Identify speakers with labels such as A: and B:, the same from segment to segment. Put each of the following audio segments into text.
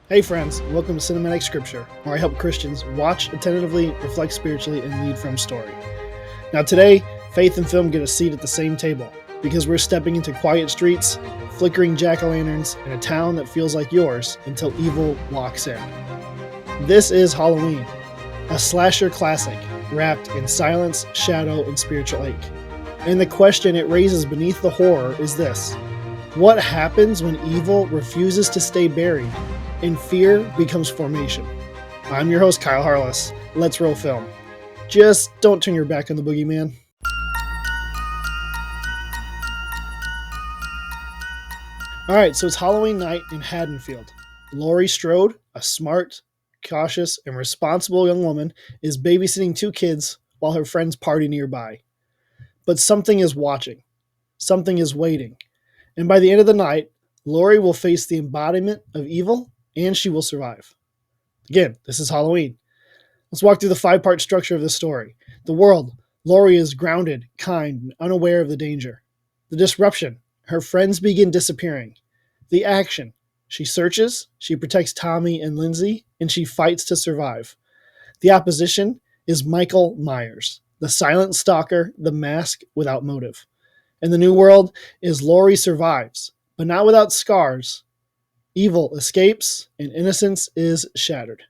A: Hey friends, welcome to Cinematic Scripture, where I help Christians watch attentively, reflect spiritually, and lead from story. Now today, faith and film get a seat at the same table, because we're stepping into quiet streets, flickering jack-o'-lanterns, and a town that feels like yours until evil walks in. This is Halloween, a slasher classic wrapped in silence, shadow, and spiritual ache. And the question it raises beneath the horror is this: what happens when evil refuses to stay buried and fear becomes formation? I'm your host, Kyle Harless. Let's roll film. Just don't turn your back on the boogeyman. Alright, so it's Halloween night in Haddonfield. Laurie Strode, a smart, cautious, and responsible young woman, is babysitting two kids while her friends party nearby. But something is watching. Something is waiting. And by the end of the night, Laurie will face the embodiment of evil, and she will survive. Again, this is Halloween. Let's walk through the five-part structure of this story. The world: Laurie is grounded, kind, and unaware of the danger. The disruption: her friends begin disappearing. The action: she searches, she protects Tommy and Lindsay, and she fights to survive. The opposition is Michael Myers, the silent stalker, the mask without motive. And the new world is Laurie survives, but not without scars. Evil escapes, and innocence is shattered.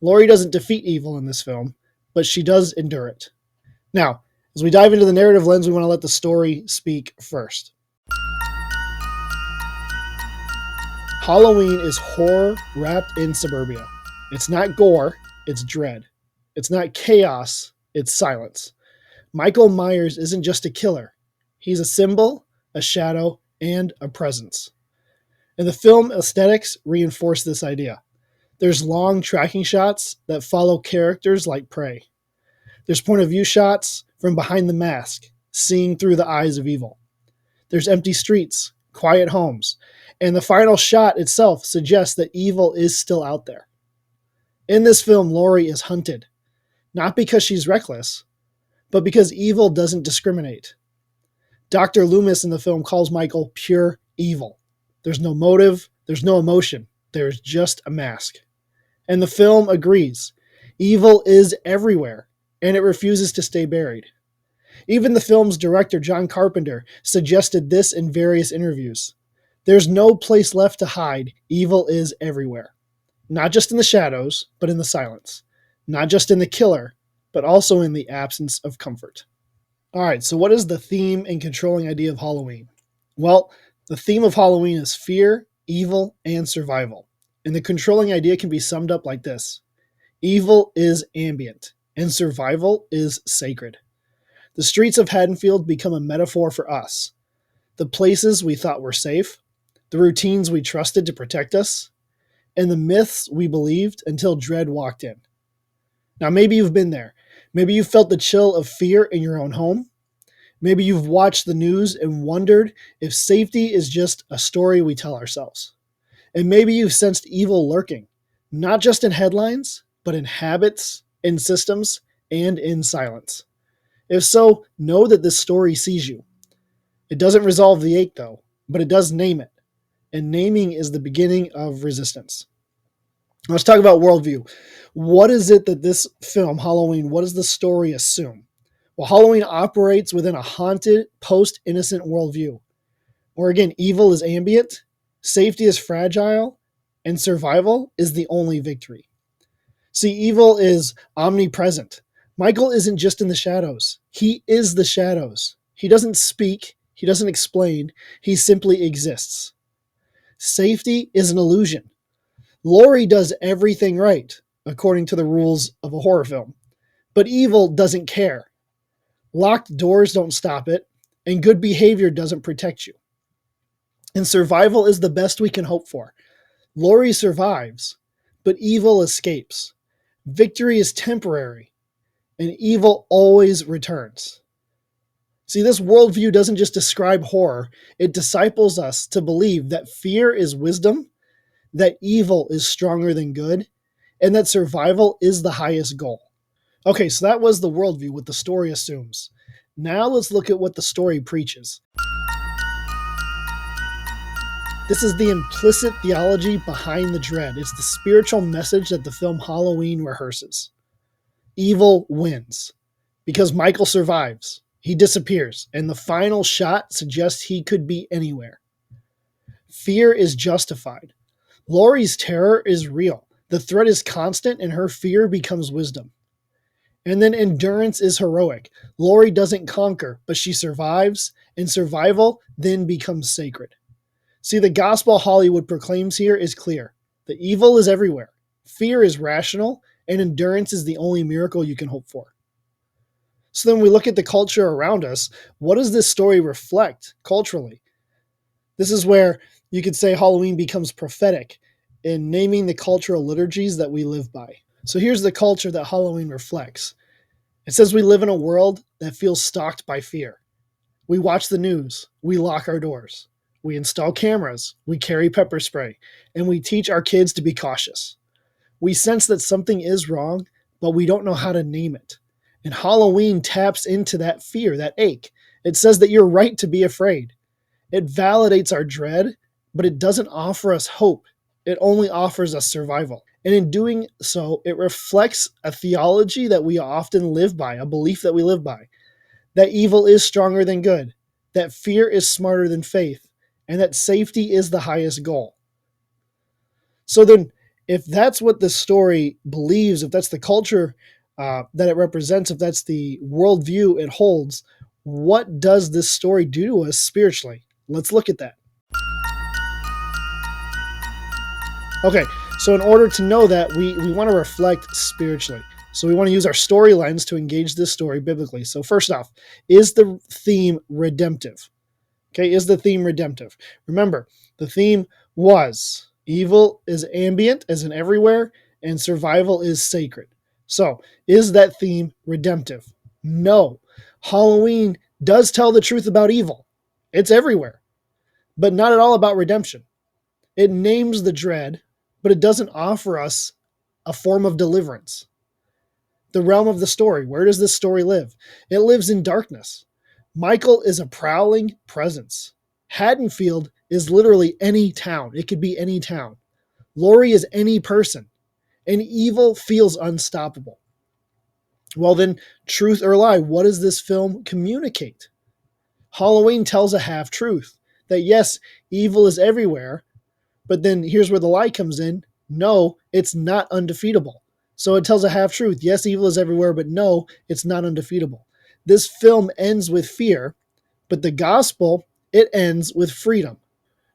A: Laurie doesn't defeat evil in this film, but she does endure it. Now, as we dive into the narrative lens, we want to let the story speak first. Halloween is horror wrapped in suburbia. It's not gore, it's dread. It's not chaos, it's silence. Michael Myers isn't just a killer. He's a symbol, a shadow, and a presence. And the film aesthetics reinforce this idea. There's long tracking shots that follow characters like prey. There's point of view shots from behind the mask, seeing through the eyes of evil. There's empty streets, quiet homes, and the final shot itself suggests that evil is still out there. In this film, Laurie is hunted, not because she's reckless, but because evil doesn't discriminate. Dr. Loomis in the film calls Michael pure evil. There's no motive, there's no emotion, there's just a mask. And the film agrees. Evil is everywhere, and it refuses to stay buried. Even the film's director, John Carpenter, suggested this in various interviews. There's no place left to hide. Evil is everywhere. Not just in the shadows, but in the silence. Not just in the killer, but also in the absence of comfort. All right, so what is the theme and controlling idea of Halloween? Well, the theme of Halloween is fear, evil, and survival. And the controlling idea can be summed up like this: evil is ambient, and survival is sacred. The streets of Haddonfield become a metaphor for us. The places we thought were safe, the routines we trusted to protect us, and the myths we believed until dread walked in. Now, maybe you've been there. Maybe you felt the chill of fear in your own home. Maybe you've watched the news and wondered if safety is just a story we tell ourselves. And maybe you've sensed evil lurking, not just in headlines, but in habits, in systems, and in silence. If so, know that this story sees you. It doesn't resolve the ache, though, but it does name it. And naming is the beginning of resistance. Let's talk about worldview. What is it that this film, Halloween, what does the story assume? Well, Halloween operates within a haunted, post-innocent worldview, where again, evil is ambient, safety is fragile, and survival is the only victory. See, evil is omnipresent. Michael isn't just in the shadows. He is the shadows. He doesn't speak. He doesn't explain. He simply exists. Safety is an illusion. Laurie does everything right, according to the rules of a horror film. But evil doesn't care. Locked doors don't stop it, and good behavior doesn't protect you. And survival is the best we can hope for. Laurie survives, but evil escapes. Victory is temporary, and evil always returns. See, this worldview doesn't just describe horror, it disciples us to believe that fear is wisdom, that evil is stronger than good, and that survival is the highest goal. Okay, so that was the worldview, what the story assumes. Now let's look at what the story preaches. This is the implicit theology behind the dread. It's the spiritual message that the film Halloween rehearses. Evil wins because Michael survives. He disappears, and the final shot suggests he could be anywhere. Fear is justified. Laurie's terror is real. The threat is constant, and her fear becomes wisdom. And then endurance is heroic. Laurie doesn't conquer, but she survives, and survival then becomes sacred. See, the gospel Hollywood proclaims here is clear. The evil is everywhere. Fear is rational, and endurance is the only miracle you can hope for. So then we look at the culture around us. What does this story reflect culturally? This is where you could say Halloween becomes prophetic in naming the cultural liturgies that we live by. So here's the culture that Halloween reflects. It says we live in a world that feels stalked by fear. We watch the news. We lock our doors. We install cameras. We carry pepper spray. And we teach our kids to be cautious. We sense that something is wrong, but we don't know how to name it. And Halloween taps into that fear, that ache. It says that you're right to be afraid. It validates our dread, but it doesn't offer us hope. It only offers us survival. And in doing so, it reflects a theology that we often live by, a belief that we live by, that evil is stronger than good, that fear is smarter than faith, and that safety is the highest goal. So then, if that's what the story believes, if that's the culture that it represents, if that's the worldview it holds, what does this story do to us spiritually? Let's look at that. Okay, so in order to know that, we want to reflect spiritually. So we want to use our story lens to engage this story biblically. So first off, is the theme redemptive? Okay, is the theme redemptive? Remember, the theme was evil is ambient, as in everywhere, and survival is sacred. So, is that theme redemptive? No. Halloween does tell the truth about evil. It's everywhere, but not at all about redemption. It names the dread, but it doesn't offer us a form of deliverance. The realm of the story, where does this story live? It lives in darkness. Michael is a prowling presence. Haddonfield is literally any town. It could be any town. Laurie is any person. And evil feels unstoppable. Well then, truth or lie, what does this film communicate? Halloween tells a half-truth. That yes, evil is everywhere, but then here's where the lie comes in. No, it's not undefeatable. So it tells a half-truth. Yes, evil is everywhere, but no, it's not undefeatable. This film ends with fear, but the gospel, it ends with freedom.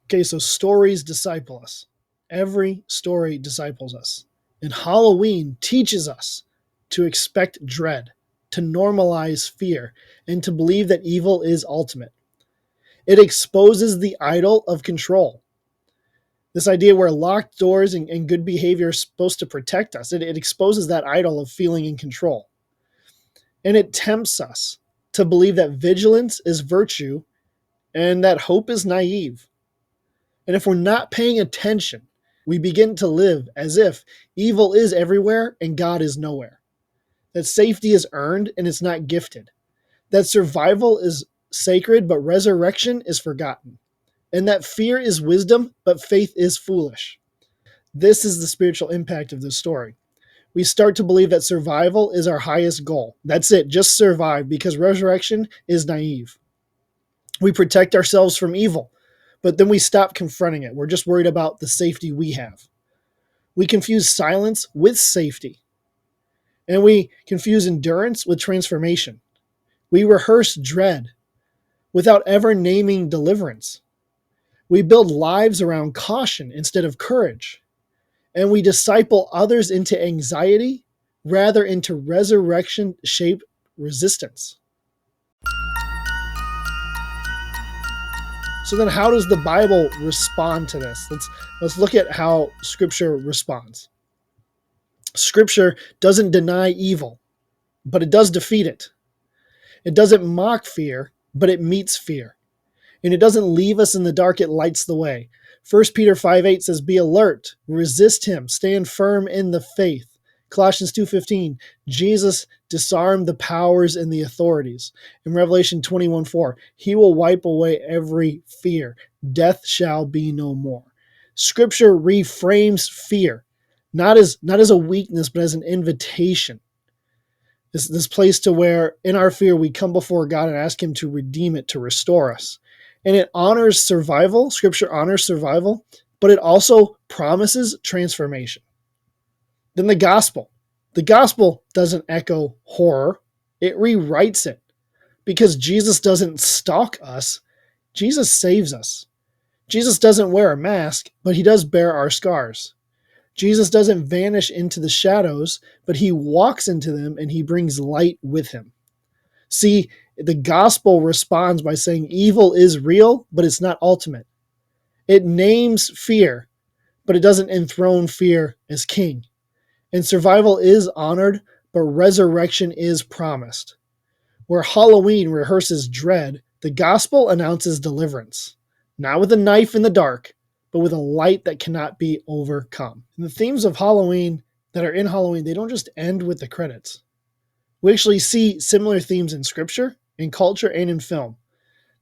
A: Okay, so stories disciple us. Every story disciples us. And Halloween teaches us to expect dread, to normalize fear, and to believe that evil is ultimate. It exposes the idol of control. This idea where locked doors and good behavior are supposed to protect us. It exposes that idol of feeling in control. And it tempts us to believe that vigilance is virtue and that hope is naive. And if we're not paying attention, we begin to live as if evil is everywhere and God is nowhere. That safety is earned and it's not gifted. That survival is sacred, but resurrection is forgotten. And that fear is wisdom, but faith is foolish. This is the spiritual impact of this story. We start to believe that survival is our highest goal. That's it, just survive, because resurrection is naive. We protect ourselves from evil, but then we stop confronting it. We're just worried about the safety we have. We confuse silence with safety. And we confuse endurance with transformation. We rehearse dread without ever naming deliverance. We build lives around caution instead of courage. And we disciple others into anxiety rather into resurrection-shaped resistance. So then how does the Bible respond to this? Let's look at how Scripture responds. Scripture doesn't deny evil, but it does defeat it. It doesn't mock fear, but it meets fear. And it doesn't leave us in the dark, it lights the way. 1 Peter 5:8 says, be alert, resist him, stand firm in the faith. Colossians 2:15, Jesus disarmed the powers and the authorities. In Revelation 21:4, he will wipe away every fear. Death shall be no more. Scripture reframes fear, not as a weakness, but as an invitation. This place to where in our fear we come before God and ask him to redeem it, to restore us. And it honors survival. Scripture honors survival, but it also promises transformation. Then the gospel. The gospel doesn't echo horror. It rewrites it because Jesus doesn't stalk us. Jesus saves us. Jesus doesn't wear a mask, but he does bear our scars. Jesus doesn't vanish into the shadows, but he walks into them and he brings light with him. See, the gospel responds by saying evil is real, but it's not ultimate. It names fear, but it doesn't enthrone fear as king. And survival is honored, but resurrection is promised. Where Halloween rehearses dread, the gospel announces deliverance. Not with a knife in the dark, but with a light that cannot be overcome. And the themes of Halloween that are in Halloween, they don't just end with the credits. We actually see similar themes in scripture, in culture, and in film.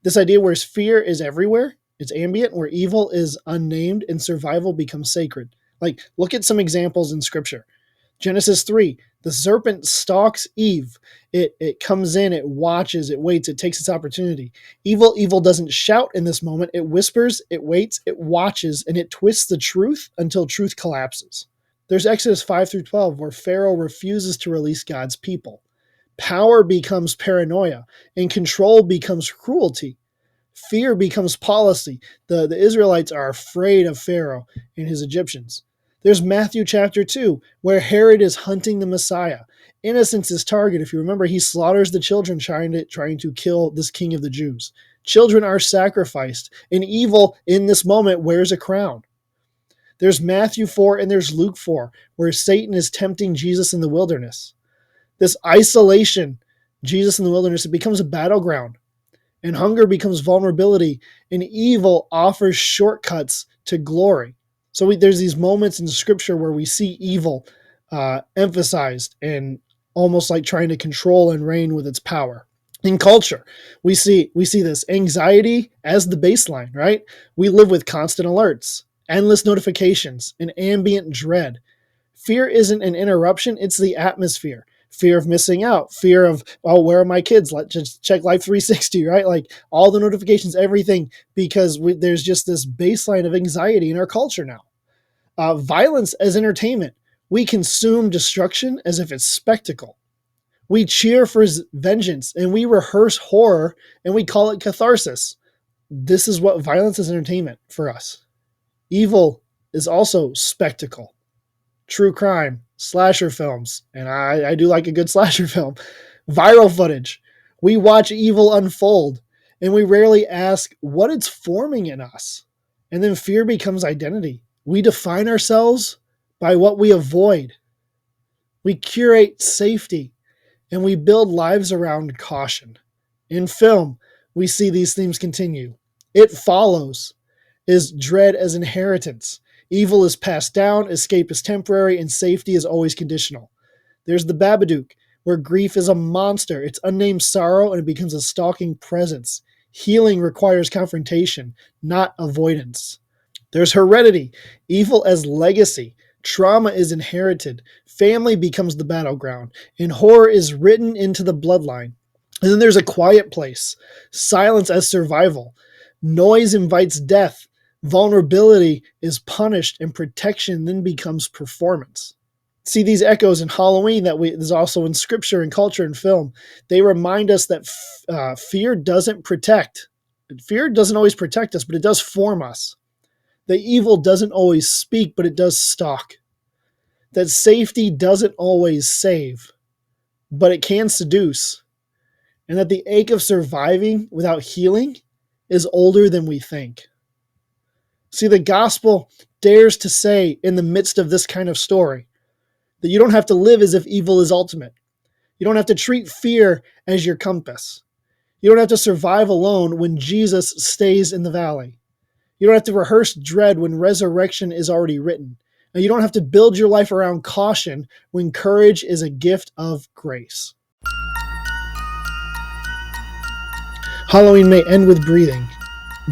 A: This idea where fear is everywhere, it's ambient, where evil is unnamed and survival becomes sacred. Like, look at some examples in scripture. Genesis 3, the serpent stalks Eve. It comes in, it watches, it waits, it takes its opportunity. Evil doesn't shout in this moment. It whispers, it waits, it watches, and it twists the truth until truth collapses. There's Exodus 5 through 12, where Pharaoh refuses to release God's people. Power becomes paranoia, and control becomes cruelty. Fear becomes policy. The Israelites are afraid of Pharaoh and his Egyptians. There's Matthew chapter 2, where Herod is hunting the Messiah. Innocence is target. If you remember, he slaughters the children trying to kill this king of the Jews. Children are sacrificed, and evil in this moment wears a crown. There's Matthew 4 and there's Luke 4, where Satan is tempting Jesus in the wilderness. This isolation, Jesus in the wilderness, it becomes a battleground. And hunger becomes vulnerability, and evil offers shortcuts to glory. So there's these moments in scripture where we see evil emphasized and almost like trying to control and reign with its power. In culture, we see this anxiety as the baseline, right? We live with constant alerts, endless notifications, and ambient dread. Fear isn't an interruption, it's the atmosphere. Fear of missing out, fear of, oh, where are my kids? Let's just check Life 360, right? Like all the notifications, everything, because there's just this baseline of anxiety in our culture now. Violence as entertainment. We consume destruction as if it's spectacle. We cheer for vengeance and we rehearse horror and we call it catharsis. This is what violence is entertainment for us. Evil is also spectacle. True crime, slasher films, and I do like a good slasher film. Viral footage. We watch evil unfold, and we rarely ask what it's forming in us. And then fear becomes identity. We define ourselves by what we avoid. We curate safety, and we build lives around caution. In film, we see these themes continue. It Follows is dread as inheritance. Evil is passed down, escape is temporary, and safety is always conditional. There's the Babadook, where grief is a monster. It's unnamed sorrow, and it becomes a stalking presence. Healing requires confrontation, not avoidance. There's Heredity, evil as legacy. Trauma is inherited. Family becomes the battleground, and horror is written into the bloodline. And then there's A Quiet Place, silence as survival. Noise invites death. Vulnerability is punished, and protection then becomes performance. See these echoes in Halloween there's also in scripture and culture and film. They remind us that fear doesn't protect. Fear doesn't always protect us, but it does form us. That evil doesn't always speak, but it does stalk. That safety doesn't always save, but it can seduce. And that the ache of surviving without healing is older than we think. See, the gospel dares to say in the midst of this kind of story that you don't have to live as if evil is ultimate. You don't have to treat fear as your compass. You don't have to survive alone when Jesus stays in the valley. You don't have to rehearse dread when resurrection is already written. Now, you don't have to build your life around caution when courage is a gift of grace. Halloween may end with breathing,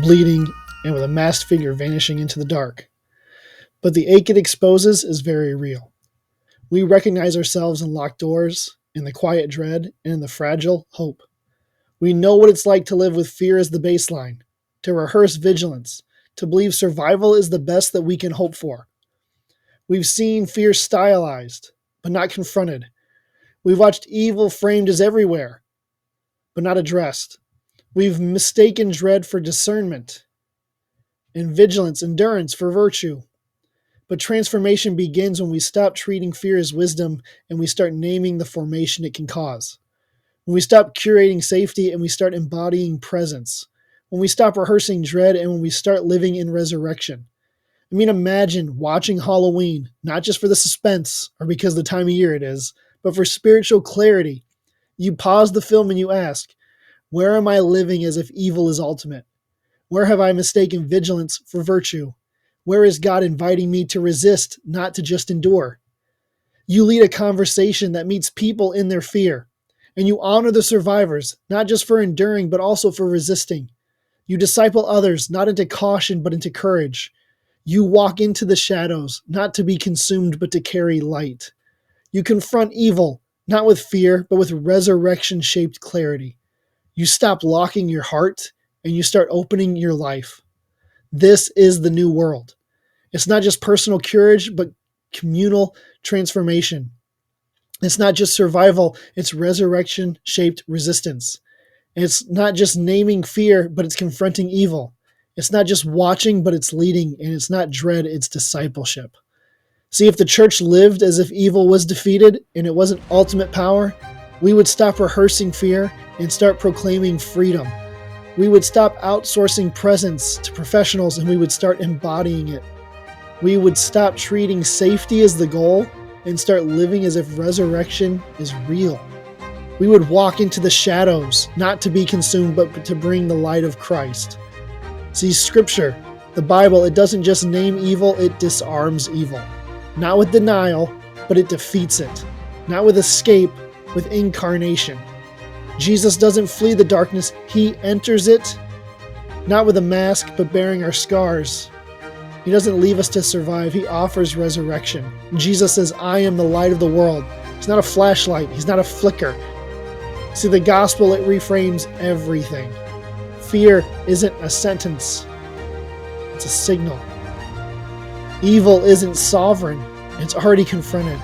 A: bleeding, and with a masked figure vanishing into the dark. But the ache it exposes is very real. We recognize ourselves in locked doors, in the quiet dread, and in the fragile hope. We know what it's like to live with fear as the baseline, to rehearse vigilance, to believe survival is the best that we can hope for. We've seen fear stylized, but not confronted. We've watched evil framed as everywhere, but not addressed. We've mistaken dread for discernment, and vigilance, endurance for virtue. But transformation begins when we stop treating fear as wisdom and we start naming the formation it can cause. When we stop curating safety and we start embodying presence. When we stop rehearsing dread and when we start living in resurrection. I mean, imagine watching Halloween, not just for the suspense or because the time of year it is, but for spiritual clarity. You pause the film and you ask, where am I living as if evil is ultimate? Where have I mistaken vigilance for virtue? Where is God inviting me to resist, not to just endure? You lead a conversation that meets people in their fear, and you honor the survivors, not just for enduring, but also for resisting. You disciple others, not into caution, but into courage. You walk into the shadows, not to be consumed, but to carry light. You confront evil, not with fear, but with resurrection-shaped clarity. You stop locking your heart, and you start opening your life. This is the new world. It's not just personal courage, but communal transformation. It's not just survival, it's resurrection-shaped resistance. It's not just naming fear, but it's confronting evil. It's not just watching, but it's leading, and it's not dread, it's discipleship. See, if the church lived as if evil was defeated and it wasn't ultimate power, we would stop rehearsing fear and start proclaiming freedom. We would stop outsourcing presence to professionals and we would start embodying it. We would stop treating safety as the goal and start living as if resurrection is real. We would walk into the shadows, not to be consumed, but to bring the light of Christ. See, Scripture, the Bible, it doesn't just name evil, it disarms evil. Not with denial, but it defeats it. Not with escape, with incarnation. Jesus doesn't flee the darkness, he enters it, not with a mask, but bearing our scars. He doesn't leave us to survive, he offers resurrection. Jesus says, I am the light of the world. He's not a flashlight, he's not a flicker. See, the gospel, it reframes everything. Fear isn't a sentence, it's a signal. Evil isn't sovereign, it's already confronted.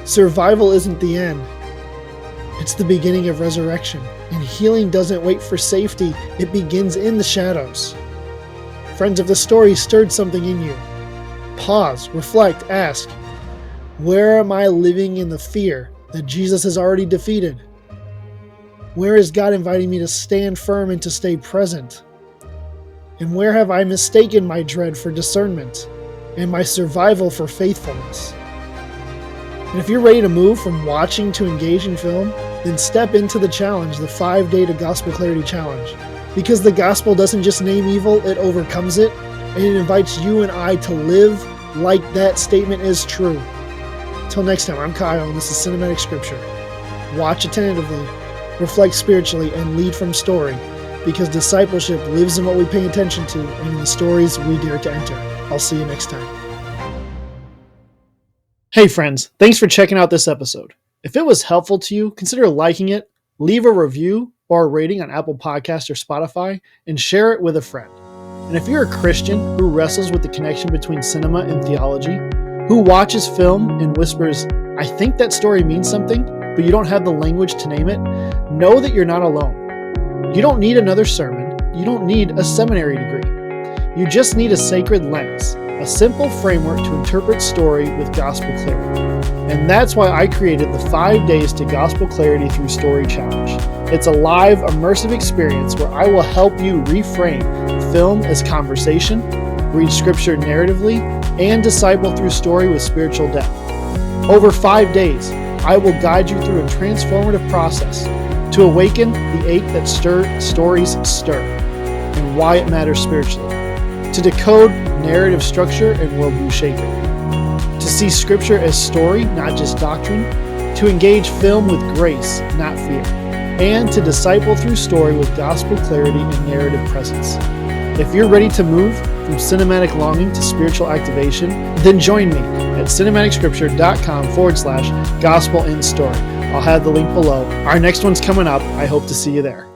A: Survival isn't the end, it's the beginning of resurrection. And healing doesn't wait for safety, it begins in the shadows. Friends, if the story stirred something in you, pause, reflect, ask, where am I living in the fear that Jesus has already defeated? Where is God inviting me to stand firm and to stay present? And where have I mistaken my dread for discernment and my survival for faithfulness? And if you're ready to move from watching to engage in film, then step into the challenge, the 5-Day to Gospel Clarity Challenge. Because the gospel doesn't just name evil, it overcomes it, and it invites you and I to live like that statement is true. Until next time, I'm Kyle, and this is Cinematic Scripture. Watch attentively, reflect spiritually, and lead from story, because discipleship lives in what we pay attention to and in the stories we dare to enter. I'll see you next time. Hey friends, thanks for checking out this episode. If it was helpful to you, consider liking it, leave a review or a rating on Apple Podcasts or Spotify, and share it with a friend. And if you're a Christian who wrestles with the connection between cinema and theology, who watches film and whispers, I think that story means something, but you don't have the language to name it, know that you're not alone. You don't need another sermon. You don't need a seminary degree. You just need a sacred lens, a simple framework to interpret story with gospel clarity. And that's why I created the 5 Days to Gospel Clarity Through Story Challenge. It's a live, immersive experience where I will help you reframe film as conversation, read scripture narratively, and disciple through story with spiritual depth. Over 5 days, I will guide you through a transformative process to awaken the ache that stories stir and why it matters spiritually, to decode narrative structure and worldview shaping, to see Scripture as story, not just doctrine, to engage film with grace, not fear, and to disciple through story with gospel clarity and narrative presence. If you're ready to move from cinematic longing to spiritual activation, then join me at cinematicscripture.com/gospel in story. I'll have the link below. Our next one's coming up. I hope to see you there.